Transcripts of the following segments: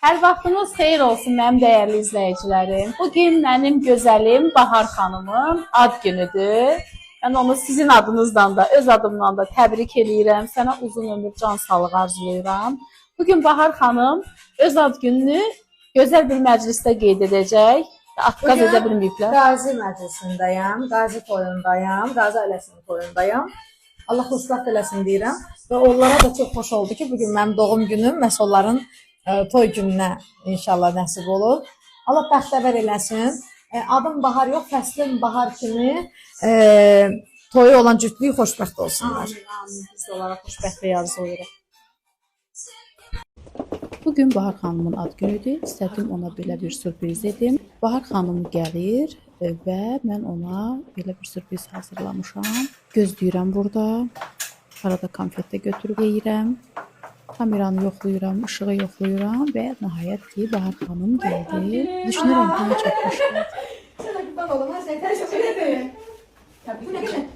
Hər vaxtınız xeyir olsun mənim dəyərli izləyicilərim. Bugün mənim gözəlim Bahar xanımın ad günüdür. Yəni onu sizin adınızdan da, öz adımdan da təbrik eləyirəm. Sənə uzun ömür, can sağlığı arzulayıram. Bugün Bahar xanım öz ad gününü gözəl bir məclisdə qeyd edəcək. Atqaz edə bilməyiblər. Qazi məclisindəyəm, Qazi toyundayam, Qazi ailəsinin toyundayam. Allah xoşbəxt eləsin deyirəm. Və onlara da çox xoş oldu ki, bugün mənim doğum günüm məhz onların toy gününə inşallah nəsib olur. Allah bəxtəvər eləsin. Adım Bahar yox, fəslin Bahar kimi toyu olan cütlüyü xoşbəxt olsunlar. Amin. Biz də onlara xoşbəxtlik arzulayırıq. Bugün Bahar xanımın ad günüdür. İstədim ona belə bir sürpriz edim. Bahar xanım gəlir və mən ona belə bir sürpriz hazırlamışam. Gözləyirəm burada. Arada konfet də götürüb yeyirəm. Kameranı yoxlayıram, ışığı yoxlayıram və nəhayət ki, Bahar xanım gəldi. Düşünürəm ki, nə çox xoş gəlir. Sənə qurban olum, hər şey təşəkkür edirəm. Bu nə qəşəng?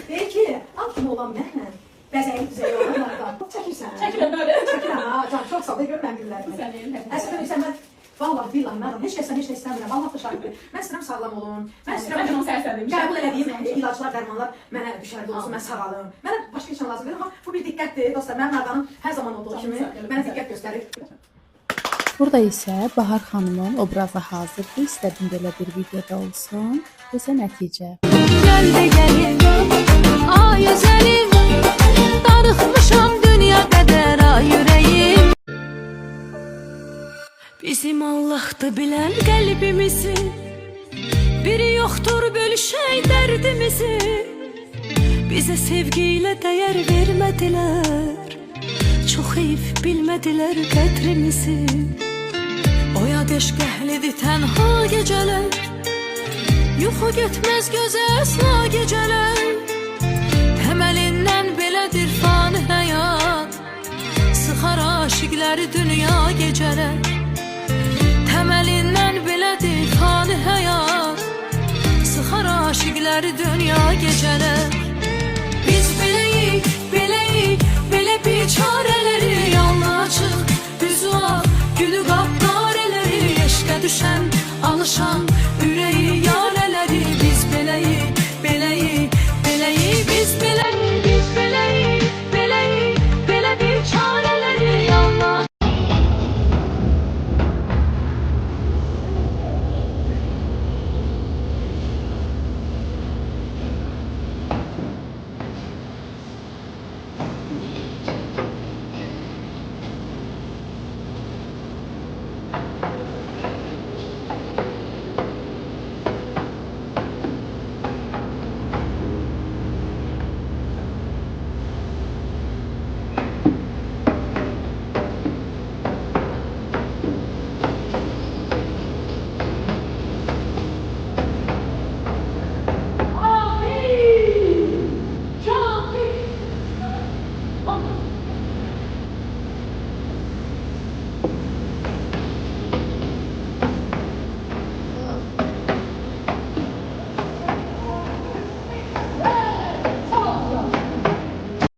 Deyir ki, al kimi olan mənlə. Bəzəyin düzəyi olanlardan. Çəkirsən. Çəkirəm böyle. Çəkirəm ha, can çox sağ ol, görməm günlərimi. Əslində bilsən mən, vallahi billahi mənim heç kəsdən heç də istəmirəm. Allah təşəkkür. Mən istəyirəm sağlam olum. Mən Mən istəyirəm onu səsləndim. qəbul elədiyim ilaclar, dərmanlar mənə düşərli olsun, mən sağalım. Mənə başqa heç nə lazım deyil, amma bu bir diqqətdir. Dostlar, mənim nərdanım hər zaman olduğu kimi mənə diqqət göstərir. Burada isə Bahar xanımın obrazı hazırdır. İstədim belə bir videoda olsun. Bu isə nəticə. Gəldi gəlir, ay özəlim, darıxmışam dünya qədər ay ürəyim. Bizim Allah'tı bilən qəlbimizi, biri yoxdur bölüşək dərdimizi. Bizə sevgi ilə dəyər vermədilər, çox heyf bilmədilər qədrimizi. O yad eşq əhlidir tənha gecələr, yuxu getməz gözə əsla gecələr. Təməlindən belədir fani həyat, sıxar aşiqləri dünya gecələr. Təməlindən belədir fani həyat, sıxar aşiqləri dünya gecələr. Biz beləyik, beləyik, belə biçarələri yalnız açıq